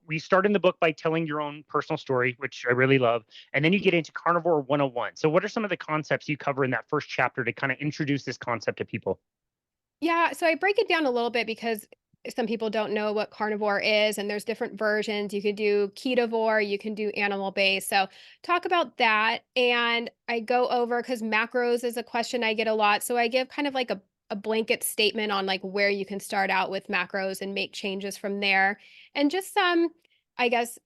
we start in the book by telling your own personal story, which I really love. And then you get into Carnivore 101. So, what are some of the concepts you cover in that first chapter to kind of introduce this concept to people? Yeah, so I break it down a little bit because some people don't know what carnivore is, and there's different versions. You could do ketovore, you can do animal based. So, talk about that. And I go over because macros is a question I get a lot. So, I give kind of like a blanket statement on like where you can start out with macros and make changes from there. And just some, I guess,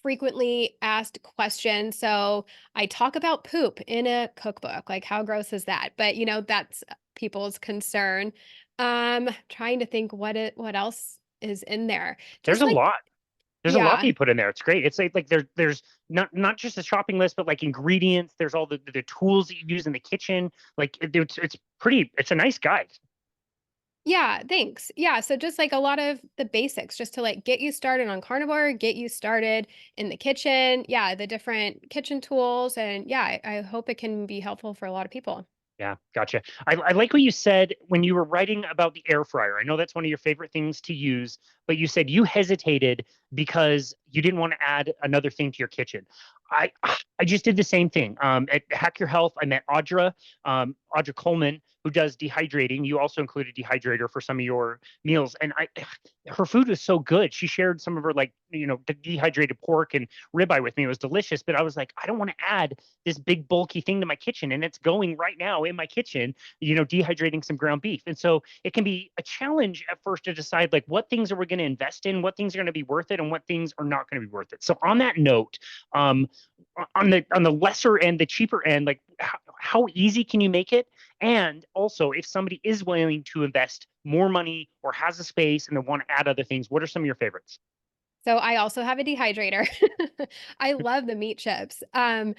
frequently asked questions. So, I talk about poop in a cookbook. Like, how gross is that? But, that's people's concern. Trying to think what else is in there. There's Just a like lot. There's a lot that yeah. you put in there. It's great. It's like there's not just a shopping list, but like ingredients. There's all the tools that you use in the kitchen. Like it's pretty. It's a nice guide. Yeah, thanks. Yeah, so just like a lot of the basics just to like get you started on carnivore, get you started in the kitchen. Yeah, the different kitchen tools and yeah, I hope it can be helpful for a lot of people. Yeah, gotcha. I like what you said when you were writing about the air fryer. I know that's one of your favorite things to use, but you said you hesitated because you didn't want to add another thing to your kitchen. I I just did the same thing. At Hack Your Health, I met Audra Coleman, who does dehydrating. You also include a dehydrator for some of your meals, and I her food was so good. She shared some of her like dehydrated pork and ribeye with me. It was delicious, but I was like, I don't want to add this big bulky thing to my kitchen, and it's going right now in my kitchen, dehydrating some ground beef. And so it can be a challenge at first to decide like what things are we going to invest in, what things are going to be worth it, and what things are not going to be worth it. So on that note, um, on the lesser end, the cheaper end, like how easy can you make it? And also, if somebody is willing to invest more money or has a space and they want to add other things, what are some of your favorites? So I also have a dehydrator. I love the meat chips. I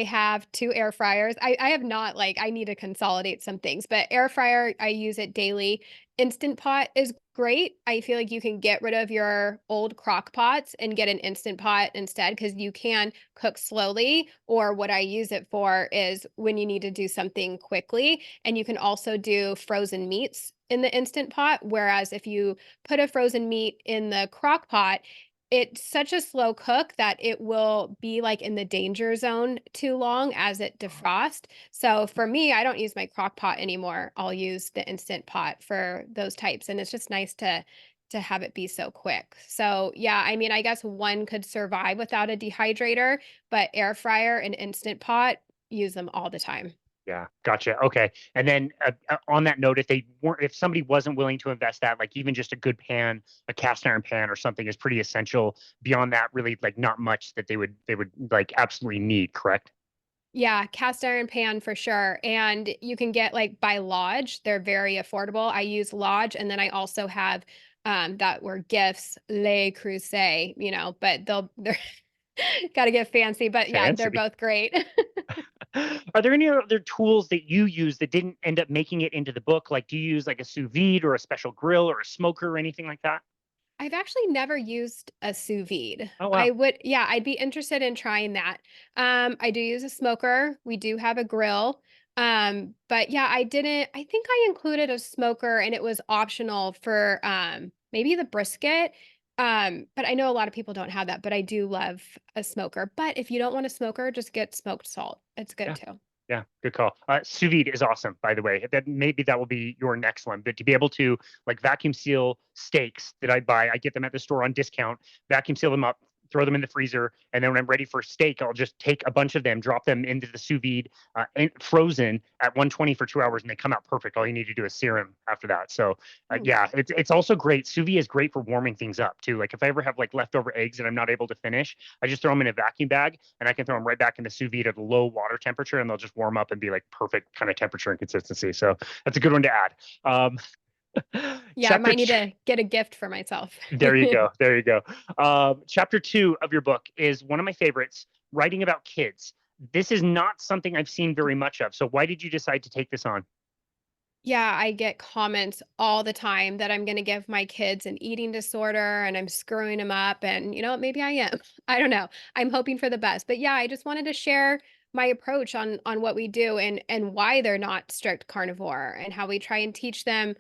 have 2 air fryers. I have not like I need to consolidate some things, but air fryer, I use it daily. Instant pot is great. I feel like you can get rid of your old crock pots and get an instant pot instead because you can cook slowly. Or what I use it for is when you need to do something quickly. And you can also do frozen meats in the instant pot. Whereas if you put a frozen meat in the crock pot, it's such a slow cook that it will be, like, in the danger zone too long as it defrost. So, for me, I don't use my crock pot anymore. I'll use the Instant Pot for those types, and it's just nice to have it be so quick. So, yeah, I mean, I guess one could survive without a dehydrator, but air fryer and Instant Pot, use them all the time. Yeah, gotcha. Okay. And then on that note, if somebody wasn't willing to invest that, like even just a good pan, a cast iron pan or something is pretty essential. Beyond that, really like not much that they would like absolutely need, correct? Yeah, cast iron pan for sure, and you can get, like, by Lodge, they're very affordable. I use Lodge, and then I also have, that were gifts, Le Creuset, but they're gotta get fancy, but yeah, they're Fancy. both great. Are there any other tools that you use that didn't end up making it into the book? Like, do you use like a sous vide or a special grill or a smoker or anything like that? I've actually never used a sous vide. Oh wow. I'd be interested in trying that. I do use a smoker. We do have a grill. But yeah, I think I included a smoker and it was optional for maybe the brisket. But I know a lot of people don't have that, but I do love a smoker. But if you don't want a smoker, just get smoked salt. It's good Yeah. too. Yeah, good call. Sous vide is awesome, by the way. That maybe that will be your next one. But to be able to like vacuum seal steaks that I buy, I get them at the store on discount, vacuum seal them up, throw them in the freezer, and then when I'm ready for steak, I'll just take a bunch of them, drop them into the sous vide, and frozen at 120 for 2 hours, and they come out perfect. All you need to do is sear them after that. So Mm. yeah, it's also great. Sous vide is great for warming things up too. Like if I ever have like leftover eggs and I'm not able to finish, I just throw them in a vacuum bag and I can throw them right back in the sous vide at a low water temperature, and they'll just warm up and be like perfect kind of temperature and consistency. So that's a good one to add. Um, Yeah, I chapter might need two, to get a gift for myself. there you go. There you go. Chapter 2 of your book is one of my favorites, writing about kids. This is not something I've seen very much of. So why did you decide to take this on? Yeah, I get comments all the time that I'm gonna give my kids an eating disorder and I'm screwing them up and, maybe I am. I don't know. I'm hoping for the best. But yeah, I just wanted to share my approach on what we do and why they're not strict carnivore and how we try and teach them,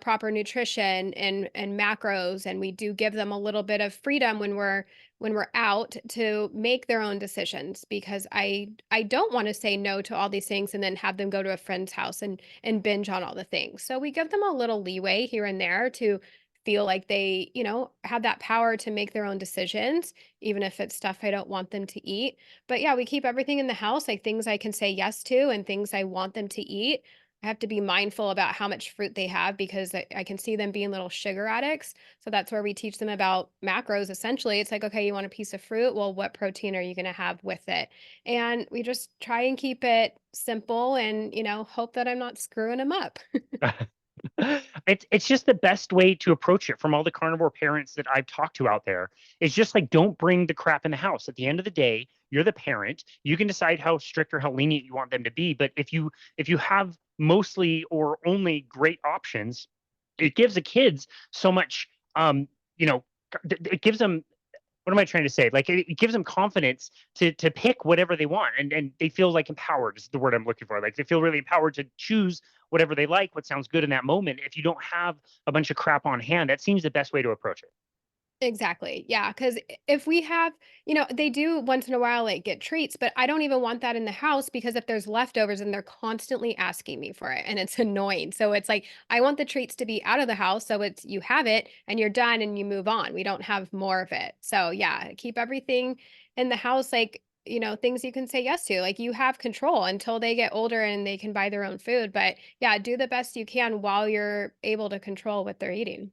proper nutrition and macros, and we do give them a little bit of freedom when we're out to make their own decisions because I don't want to say no to all these things and then have them go to a friend's house and binge on all the things. So we give them a little leeway here and there to feel like they, have that power to make their own decisions, even if it's stuff I don't want them to eat. But yeah, we keep everything in the house, like things I can say yes to and things I want them to eat. I have to be mindful about how much fruit they have because I can see them being little sugar addicts. So that's where we teach them about macros. Essentially, it's like, okay, you want a piece of fruit? Well, what protein are you going to have with it? And we just try and keep it simple and, hope that I'm not screwing them up. It's just the best way to approach it from all the carnivore parents that I've talked to out there. It's just like don't bring the crap in the house. At the end of the day, you're the parent. You can decide how strict or how lenient you want them to be. But if you have mostly or only great options, it gives the kids so much you know, it gives them what am I trying to say? Like it gives them confidence to pick whatever they want, and they feel like empowered is the word I'm looking for. Like they feel really empowered to choose whatever they like, what sounds good in that moment. If you don't have a bunch of crap on hand, that seems the best way to approach it. Exactly. Yeah. Because if we have, they do once in a while like get treats, but I don't even want that in the house because if there's leftovers and they're constantly asking me for it and it's annoying. So it's like, I want the treats to be out of the house. So it's, you have it and you're done and you move on. We don't have more of it. So yeah, keep everything in the house, like, things you can say yes to. Like you have control until they get older and they can buy their own food. But yeah, do the best you can while you're able to control what they're eating.